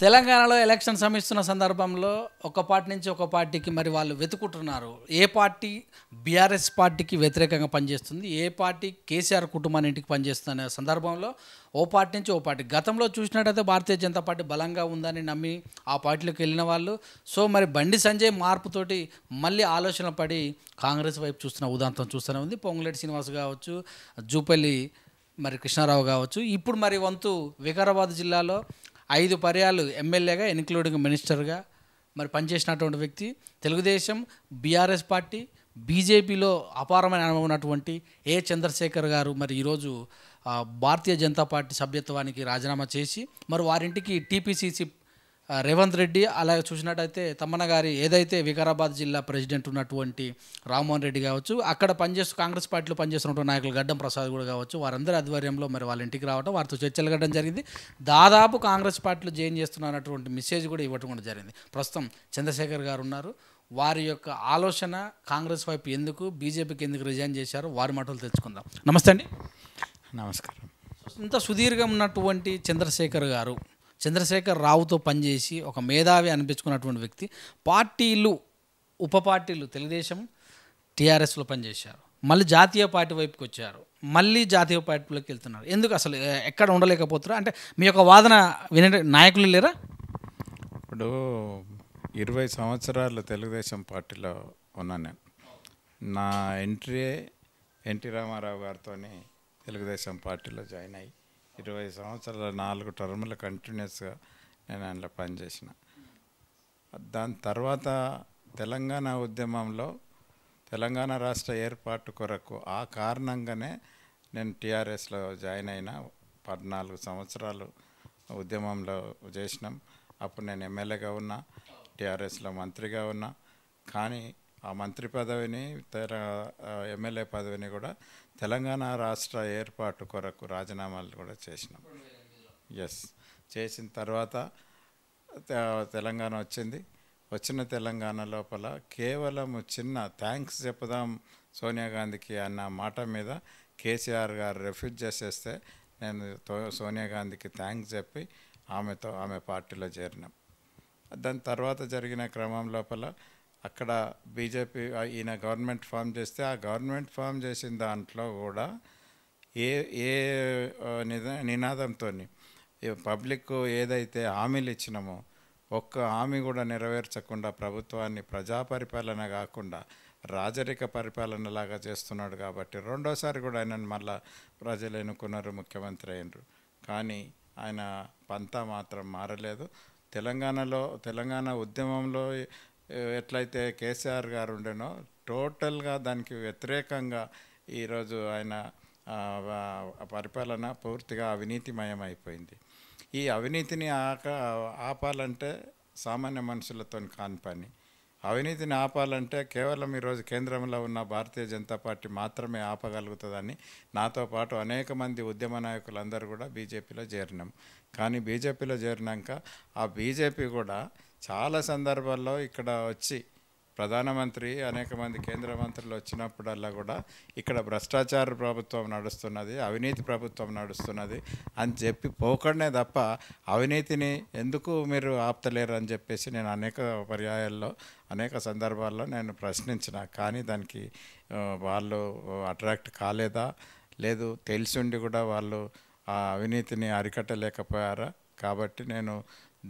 తెలంగాణలో ఎలక్షన్ సమీస్తున్న సందర్భంలో ఒక పార్టీ నుంచి ఒక పార్టీకి మరి వాళ్ళు వెతుకుంటున్నారు. ఏ పార్టీ బీఆర్ఎస్ పార్టీకి వ్యతిరేకంగా పనిచేస్తుంది, ఏ పార్టీ కేసీఆర్ కుటుంబాన్ని ఇంటికి పనిచేస్తున్న సందర్భంలో ఓ పార్టీ నుంచి ఓ పార్టీ గతంలో చూసినట్టయితే భారతీయ జనతా పార్టీ బలంగా ఉందని నమ్మి ఆ పార్టీలోకి వెళ్ళిన వాళ్ళు సో మరి బండి సంజయ్ మార్పుతోటి మళ్ళీ ఆలోచన పడి కాంగ్రెస్ వైపు చూస్తున్న ఉదాంతం చూస్తూనే ఉంది. పొంగులేటి శ్రీనివాస్ కావచ్చు, జూపల్లి మరి కృష్ణారావు కావచ్చు. ఇప్పుడు మరి వంతు వికారాబాద్ జిల్లాలో 5 పర్యాలు ఎమ్మెల్యేగా ఇన్క్లూడింగ్ మినిస్టర్గా మరి పనిచేసినటువంటి వ్యక్తి, తెలుగుదేశం, బీఆర్ఎస్ పార్టీ, బీజేపీలో అపారమైన అనుభవం ఉన్నటువంటి చంద్రశేఖర్ గారు మరి ఈరోజు భారతీయ జనతా పార్టీ సభ్యత్వానికి రాజీనామా చేసి మరి వారింటికి టీపీసీసీ రేవంత్ రెడ్డి, అలాగే చూసినట్టయితే తమ్మన్న గారి ఏదైతే వికారాబాద్ జిల్లా ప్రెసిడెంట్ ఉన్నటువంటి రామ్మోహన్ రెడ్డి కావచ్చు, అక్కడ పనిచేస్తూ కాంగ్రెస్ పార్టీలో పనిచేస్తున్నటువంటి నాయకులు గడ్డం ప్రసాద్ కూడా కావచ్చు, వారందరి ఆధ్వర్యంలో మరి వాళ్ళ ఇంటికి రావడం, వారితో చర్చలు కట్టడం జరిగింది. దాదాపు కాంగ్రెస్ పార్టీలో జాయిన్ చేస్తున్నటువంటి మెసేజ్ కూడా ఇవ్వడం కూడా జరిగింది. ప్రస్తుతం చంద్రశేఖర్ గారు ఉన్నారు. వారి యొక్క ఆలోచన కాంగ్రెస్ వైపు ఎందుకు, బీజేపీకి ఎందుకు రిజైన్ చేశారో వారి మాటలు తెచ్చుకుందాం. నమస్తే అండి. నమస్కారం. ఇంత సుదీర్ఘం ఉన్నటువంటి చంద్రశేఖర్ రావుతో పనిచేసి ఒక మేధావి అనిపించుకున్నటువంటి వ్యక్తి, పార్టీలు ఉప పార్టీలు తెలుగుదేశం, టీఆర్ఎస్లో పనిచేశారు, మళ్ళీ జాతీయ పార్టీ వైపుకి వచ్చారు, మళ్ళీ జాతీయ పార్టీలోకి వెళ్తున్నారు. ఎందుకు అసలు ఎక్కడ ఉండలేకపోతారు? అంటే మీ యొక్క వాదన వినే నాయకులు లేరా? ఇప్పుడు 20 సంవత్సరాలు తెలుగుదేశం పార్టీలో ఉన్నాను నేను. నా ఎంట్రీ ఎన్టీ రామారావు గారితో తెలుగుదేశం పార్టీలో జాయిన్ అయ్యి 20 సంవత్సరాల 4 టర్ములు కంటిన్యూస్గా నేను అందులో పనిచేసిన. దాని తర్వాత తెలంగాణ ఉద్యమంలో తెలంగాణ రాష్ట్ర ఏర్పాటు కొరకు ఆ కారణంగానే నేను టీఆర్ఎస్లో జాయిన్ అయిన. 14 సంవత్సరాలు ఉద్యమంలో చేసినాం. అప్పుడు నేను ఎమ్మెల్యేగా ఉన్నా, టీఆర్ఎస్లో మంత్రిగా ఉన్నా. కానీ ఆ మంత్రి పదవిని ఎమ్మెల్యే పదవిని కూడా తెలంగాణ రాష్ట్ర ఏర్పాటు కొరకు రాజీనామాలు కూడా చేసినాం. చేసిన తర్వాత తెలంగాణ వచ్చిన తెలంగాణ లోపల కేవలం చిన్న థ్యాంక్స్ చెప్పుదాం సోనియా గాంధీకి అన్న మాట మీద కేసీఆర్ గారు రిఫ్యూజ్ చేసేస్తే నేను సోనియా గాంధీకి థ్యాంక్స్ చెప్పి ఆమె పార్టీలో చేరినాం. దాని తర్వాత జరిగిన క్రమం లోపల అక్కడ బీజేపీ ఈయన గవర్నమెంట్ ఫామ్ చేస్తే ఆ గవర్నమెంట్ ఫామ్ చేసిన దాంట్లో కూడా ఏ నినాదంతో పబ్లిక్ ఏదైతే హామీలు ఇచ్చినామో ఒక్క హామీ కూడా నెరవేర్చకుండా ప్రభుత్వాన్ని ప్రజా పరిపాలన కాకుండా రాజరిక పరిపాలనలాగా చేస్తున్నాడు. కాబట్టి రెండోసారి కూడా ఆయనను మళ్ళా ప్రజలు ఎన్నుకున్నారు, ముఖ్యమంత్రి అయినరు. కానీ ఆయన పంతా మాత్రం మారలేదు. తెలంగాణ ఉద్యమంలో ఎట్లయితే కేసీఆర్ గారు ఉండేనో టోటల్గా దానికి వ్యతిరేకంగా ఈరోజు ఆయన పరిపాలన పూర్తిగా అవినీతిమయం అయిపోయింది. ఈ అవినీతిని ఆపాలంటే సామాన్య మనుషులతో కాని పని. అవినీతిని ఆపాలంటే కేవలం ఈరోజు కేంద్రంలో ఉన్న భారతీయ జనతా పార్టీ మాత్రమే ఆపగలుగుతుందని నాతో పాటు అనేక మంది ఉద్యమ నాయకులందరూ కూడా బీజేపీలో చేరినాం. కానీ బీజేపీలో చేరినాక ఆ బీజేపీ కూడా చాలా సందర్భాల్లో ఇక్కడ వచ్చి ప్రధానమంత్రి అనేక మంది కేంద్ర మంత్రులు వచ్చినప్పుడల్లా కూడా ఇక్కడ భ్రష్టాచార ప్రభుత్వం నడుస్తున్నది, అవినీతి ప్రభుత్వం నడుస్తున్నది అని చెప్పి పోకడనే తప్ప అవినీతిని ఎందుకు మీరు ఆపుతలేరు అని చెప్పేసి నేను అనేక పర్యాయాల్లో అనేక సందర్భాల్లో నేను ప్రశ్నించిన. కానీ దానికి వాళ్ళు అట్రాక్ట్ కాలేదా, లేదు తెలిసిండి కూడా వాళ్ళు ఆ అవినీతిని అరికట్టలేకపోయారా? కాబట్టి నేను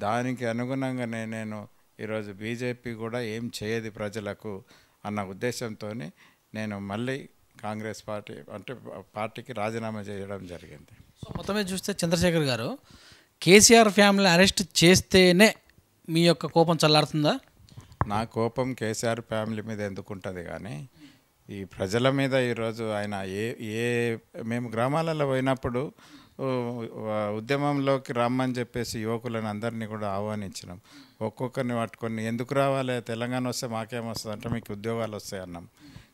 దానికి అనుగుణంగానే నేను ఈరోజు బీజేపీ కూడా ఏం చేయదు ప్రజలకు అన్న ఉద్దేశంతో నేను మళ్ళీ కాంగ్రెస్ పార్టీకి రాజీనామా చేయడం జరిగింది. సో మొత్తమే చూస్తే చంద్రశేఖర్ గారు కేసీఆర్ ఫ్యామిలీ అరెస్ట్ చేస్తేనే మీ యొక్క కోపం చల్లారుతుందా? నా కోపం కేసీఆర్ ఫ్యామిలీ మీద ఎందుకు ఉంటుంది, కానీ ఈ ప్రజల మీద ఈరోజు ఆయన మేము గ్రామాలలో పోయినప్పుడు ఉద్యమంలోకి రమ్మని చెప్పేసి యువకులను అందరినీ కూడా ఆహ్వానించినాం. ఒక్కొక్కరిని పట్టుకొని ఎందుకు రావాలి, తెలంగాణ వస్తే మాకేమొస్తుంది అంటే మీకు ఉద్యోగాలు వస్తాయి అన్నాం.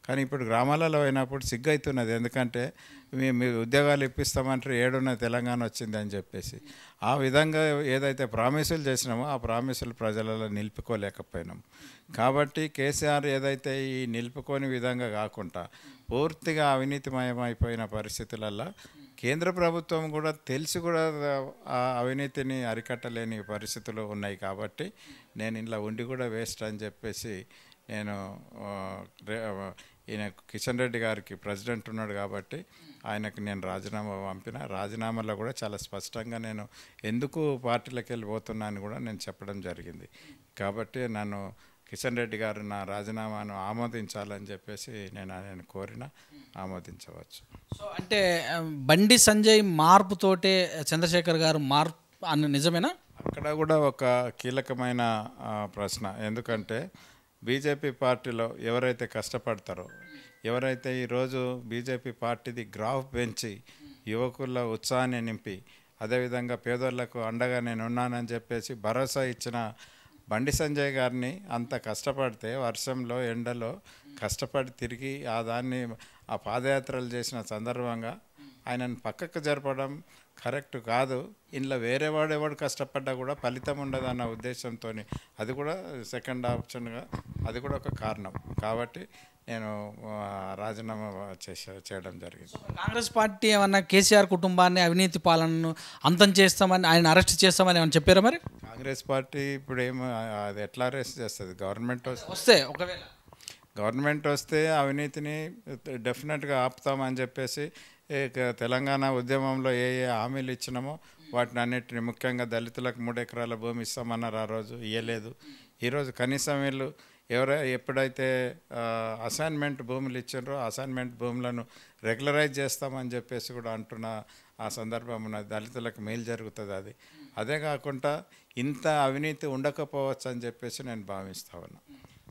కానీ ఇప్పుడు గ్రామాలలో పోయినప్పుడు సిగ్గవుతున్నది. ఎందుకంటే మీరు ఉద్యోగాలు ఇప్పిస్తామంటారు, ఏడున్న తెలంగాణ వచ్చింది అని చెప్పేసి. ఆ విధంగా ఏదైతే ప్రామిసులు చేసినామో ఆ ప్రామిసులు ప్రజలలో నిలుపుకోలేకపోయినాం. కాబట్టి కేసీఆర్ ఏదైతే ఈ నిలుపుకోని విధంగా కాకుండా పూర్తిగా అవినీతిమయమైపోయిన పరిస్థితులలో కేంద్ర ప్రభుత్వం కూడా తెలిసి కూడా ఆ అవినీతిని అరికట్టలేని పరిస్థితులు ఉన్నాయి కాబట్టి నేను ఇలా ఉండి కూడా వేస్ట్ అని చెప్పేసి నేను ఈయన కిషన్ రెడ్డి గారికి ప్రెసిడెంట్ ఉన్నాడు కాబట్టి ఆయనకు నేను రాజీనామా పంపిన. రాజీనామాలో కూడా చాలా స్పష్టంగా నేను ఎందుకు పార్టీలోకి వెళ్ళిపోతున్నా అని కూడా నేను చెప్పడం జరిగింది. కాబట్టి నన్ను కిషన్ రెడ్డి గారు నా రాజీనామాను ఆమోదించాలని చెప్పేసి నేను ఆయన కోరిన ఆమోదించవచ్చు. సో అంటే బండి సంజయ్ మార్పుతోటే చంద్రశేఖర్ గారు మార్పు అని నిజమేనా? అక్కడ కూడా ఒక కీలకమైన ప్రశ్న. ఎందుకంటే బీజేపీ పార్టీలో ఎవరైతే కష్టపడతారో, ఎవరైతే ఈరోజు బీజేపీ పార్టీది గ్రాఫ్ పెంచి యువకుల ఉత్సాహాన్ని నింపి అదేవిధంగా పేదోళ్లకు అండగా నేను ఉన్నానని చెప్పేసి భరోసా ఇచ్చిన బండి సంజయ్ గారిని అంత కష్టపడితే వర్షంలో ఎండలో కష్టపడి తిరిగి ఆ పాదయాత్రలు చేసిన సందర్భంగా ఆయనను పక్కకు జరపడం కరెక్ట్ కాదు. ఇంట్లో వేరేవాడు ఎవడు కష్టపడ్డా కూడా ఫలితం ఉండదు అన్న ఉద్దేశంతో అది కూడా సెకండ్ ఆప్షన్గా అది కూడా ఒక కారణం. కాబట్టి నేను రాజీనామా చేయడం జరిగింది. కాంగ్రెస్ పార్టీ ఏమన్నా కేసీఆర్ కుటుంబాన్ని అవినీతి పాలనను అంతం చేస్తామని, ఆయన అరెస్ట్ చేస్తామని ఏమన్నా చెప్పారా? మరి కాంగ్రెస్ పార్టీ ఇప్పుడు ఏమో అది ఎట్లా అరెస్ట్ చేస్తుంది? గవర్నమెంట్ వస్తే అవినీతిని డెఫినెట్గా ఆపుతామని చెప్పేసి తెలంగాణ ఉద్యమంలో ఏ హామీలు ఇచ్చినామో వాటిని అన్నిటిని, ముఖ్యంగా దళితులకు 3 ఎకరాల భూమి ఇస్తామన్నారు, ఆ రోజు ఇవ్వలేదు. ఈరోజు కనీసం వీళ్ళు ఎప్పుడైతే అసైన్మెంట్ భూములు ఇచ్చారో అసైన్మెంట్ భూములను రెగ్యులరైజ్ చేస్తామని చెప్పేసి కూడా అంటున్న ఆ సందర్భం ఉన్నది. దళితులకు మేలు జరుగుతుంది. అదే కాకుండా ఇంత అవినీతి ఉండకపోవచ్చు అని చెప్పేసి నేను భావిస్తా ఉన్నా.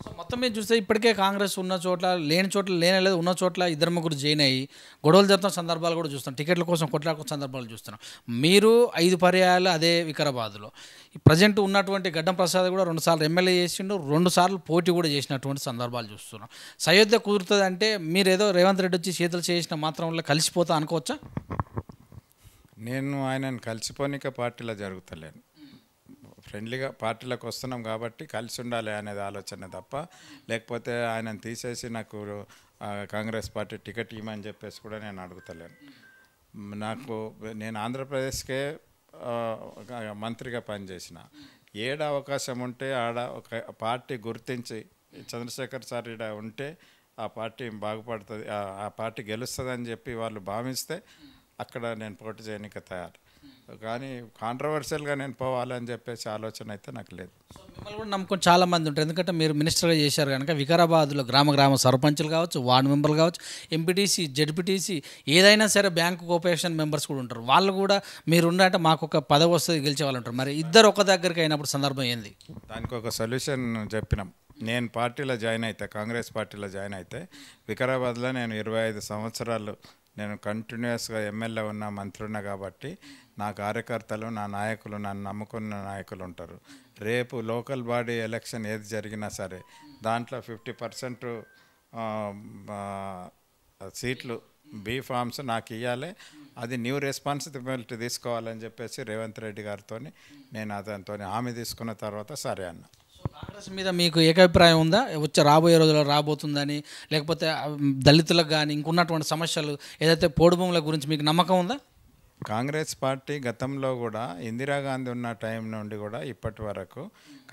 సో మొత్తం మీద చూస్తే ఇప్పటికే కాంగ్రెస్ ఉన్న చోట్ల లేని చోట్ల లేనలేదు, ఉన్న చోట్ల 2-3 జాయిన్ అయ్యి గొడవలు జరుగుతున్న సందర్భాలు కూడా చూస్తున్నాం. టికెట్ల కోసం కొట్లాడుకున్న సందర్భాలు చూస్తున్నాం. మీరు 5 పర్యాయాలు అదే వికారాబాద్లో ప్రజెంట్ ఉన్నటువంటి గడ్డం ప్రసాద్ కూడా 2 సార్లు ఎమ్మెల్యే చేసిండు, 2 సార్లు పోటీ కూడా చేసినటువంటి సందర్భాలు చూస్తున్నాం. సయోధ్య కుదురుతుంది అంటే మీరేదో రేవంత్ రెడ్డి వచ్చి చేతులు చేసిన మాత్రం వల్ల కలిసిపోతా అనుకోవచ్చా? నేను ఆయనను కలిసిపోనిక పార్టీలో జరుగుతలేను. ఫ్రెండ్లీగా పార్టీలకు వస్తున్నాం కాబట్టి కలిసి ఉండాలి అనేది ఆలోచన తప్ప, లేకపోతే ఆయనను తీసేసి నాకు కాంగ్రెస్ పార్టీ టికెట్ ఇవ్వమని చెప్పేసి కూడా నేను అడుగుతలేను. నేను ఆంధ్రప్రదేశ్కే మంత్రిగా పనిచేసిన. ఏడ అవకాశం ఉంటే ఆడ ఒక పార్టీ గుర్తించి చంద్రశేఖర్ సార్ ఈడ ఉంటే ఆ పార్టీ బాగుపడుతుంది, ఆ పార్టీ గెలుస్తుందని చెప్పి వాళ్ళు భావిస్తే అక్కడ నేను పోటీ చేయడానికి తయారు. కానీ కాంట్రవర్షియల్గా నేను పోవాలని చెప్పేసి ఆలోచన అయితే నాకు లేదు. మిమ్మల్ని కూడా నమ్ముకొని చాలామంది ఉంటారు. ఎందుకంటే మీరు మినిస్టర్గా చేశారు కనుక వికారాబాద్లో గ్రామ సర్పంచులు కావచ్చు, వార్డు మెంబర్లు కావచ్చు, ఎంపీటీసీ, జడ్పీటీసీ, ఏదైనా సరే బ్యాంకు కోఆపరేషన్ మెంబర్స్ కూడా ఉంటారు. వాళ్ళు కూడా మీరు ఉన్నట్టు మాకు ఒక పదవి వస్తుంది గెలిచే వాళ్ళు ఉంటారు. మరి ఇద్దరు ఒక దగ్గరికి అయినప్పుడు సందర్భం ఏంది? దానికి ఒక సొల్యూషన్ చెప్పినాం. నేను పార్టీలో జాయిన్ అయితే, కాంగ్రెస్ పార్టీలో జాయిన్ అయితే వికారాబాద్లో నేను 25 సంవత్సరాలు నేను కంటిన్యూస్గా ఎమ్మెల్యే ఉన్న, మంత్రి ఉన్నా కాబట్టి నా కార్యకర్తలు, నా నాయకులు, నన్ను నమ్ముకున్న నాయకులు ఉంటారు. రేపు లోకల్ బాడీ ఎలక్షన్ ఏది జరిగినా సరే దాంట్లో 50% సీట్లు బీ ఫామ్స్ నాకు ఇవ్వాలి. అది న్యూ రెస్పాన్సిబిలిటీ తీసుకోవాలని చెప్పేసి రేవంత్ రెడ్డి గారితో నేను అతనితో హామీ తీసుకున్న తర్వాత సరే అన్న. కాంగ్రెస్ మీద మీకు ఏకాభిప్రాయం ఉందా? రాబోయే రోజుల్లో రాబోతుందని, లేకపోతే దళితులకు కానీ ఇంకున్నటువంటి సమస్యలు ఏదైతే పోడు భూముల గురించి మీకు నమ్మకం ఉందా? కాంగ్రెస్ పార్టీ గతంలో కూడా ఇందిరాగాంధీ ఉన్న టైం నుండి కూడా ఇప్పటి వరకు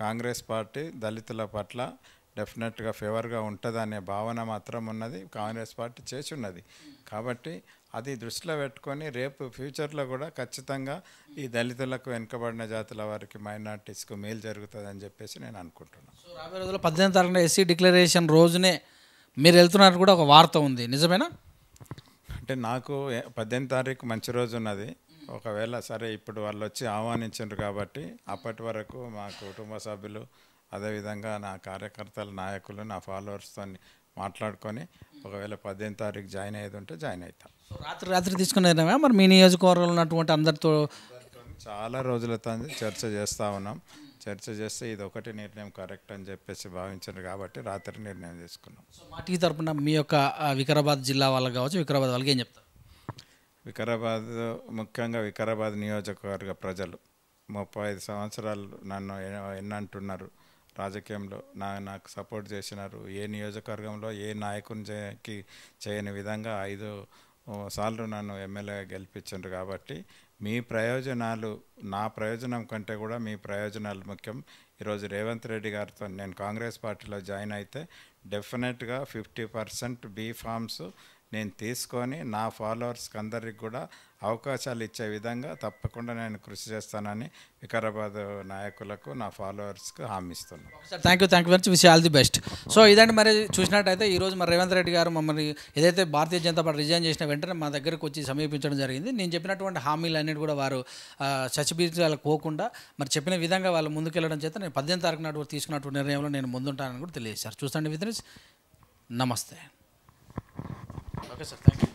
కాంగ్రెస్ పార్టీ దళితుల పట్ల డెఫినెట్గా ఫేవర్గా ఉంటుందనే భావన మాత్రం ఉన్నది. కాంగ్రెస్ పార్టీ చేసి ఉన్నది. కాబట్టి అది దృష్టిలో పెట్టుకొని రేపు ఫ్యూచర్లో కూడా ఖచ్చితంగా ఈ దళితులకు, వెనుకబడిన జాతుల వారికి, మైనార్టీస్కు మేలు జరుగుతుందని చెప్పేసి నేను అనుకుంటున్నాను. సో రాబోయే రోజుల్లో 18వ తారీఖున ఎస్సీ డిక్లరేషన్ రోజునే మీరు వెళ్తున్నట్టు కూడా ఒక వార్త ఉంది, నిజమేనా? అంటే నాకు 18వ తారీఖు మంచి రోజు ఉన్నది. ఒకవేళ సరే ఇప్పుడు వాళ్ళు వచ్చి ఆహ్వానించారు కాబట్టి అప్పటి వరకు మా కుటుంబ సభ్యులు, అదేవిధంగా నా కార్యకర్తల నాయకులు, నా ఫాలోవర్స్తో మాట్లాడుకొని ఒకవేళ 18వ తారీఖు జాయిన్ అయ్యేది ఉంటే జాయిన్ అవుతాం. రాత్రి తీసుకునేదా మరి మీ నియోజకవర్గంలో ఉన్నటువంటి అందరితో? చాలా రోజులతో చర్చ చేస్తూ ఉన్నాం. చర్చ చేస్తే ఇది ఒకటి నిర్ణయం కరెక్ట్ అని చెప్పేసి భావించారు కాబట్టి రాత్రి నిర్ణయం తీసుకున్నాం. సో మాటి తరపున మీ యొక్క వికారాబాద్ జిల్లా వాళ్ళకి కావచ్చు, వికారాబాద్ వాళ్ళకి ఏం చెప్తారు? వికారాబాద్, ముఖ్యంగా వికారాబాద్ నియోజకవర్గ ప్రజలు 35 సంవత్సరాలు నన్ను ఎన్నంటున్నారు రాజకీయంలో, నాకు సపోర్ట్ చేసినారు. ఏ నియోజకవర్గంలో ఏ నాయకునికి చేయని విధంగా 5 సార్లు నన్ను ఎమ్మెల్యేగా గెలిపించారు కాబట్టి మీ ప్రయోజనాలు నా ప్రయోజనం కంటే కూడా మీ ప్రయోజనాలు ముఖ్యం. ఈరోజు రేవంత్ రెడ్డి గారితో నేను కాంగ్రెస్ పార్టీలో జాయిన్ అయితే డెఫినెట్గా 50% బీ ఫామ్స్ నేను తీసుకొని నా ఫాలోవర్స్కి అందరికి కూడా అవకాశాలు ఇచ్చే విధంగా తప్పకుండా నేను కృషి చేస్తానని వికారాబాద్ నాయకులకు నా ఫాలోవర్స్కి హామీ ఇస్తున్నాను. Sir thank you very much, wish all the best. So ఇదండి మరి చూసినట్టయితే ఈరోజు మరి రేవంత్ రెడ్డి గారు మమ్మల్ని ఏదైతే భారతీయ జనతా పార్టీ రిజైన్ చేసిన వెంటనే మా దగ్గరకు వచ్చి సమీపించడం జరిగింది. నేను చెప్పినటువంటి హామీలన్నిటి కూడా వారు చచ్చిబీర్చాలకు పోకుండా మరి చెప్పిన విధంగా వాళ్ళు ముందుకెళ్ళడం చేత నేను 18 తారీఖు నాడు తీసుకున్నటువంటి నిర్ణయంలో నేను ముందుంటానని కూడా తెలియజేశారు. చూడండి విద్రేష్, నమస్తే. Okay sir, thank you.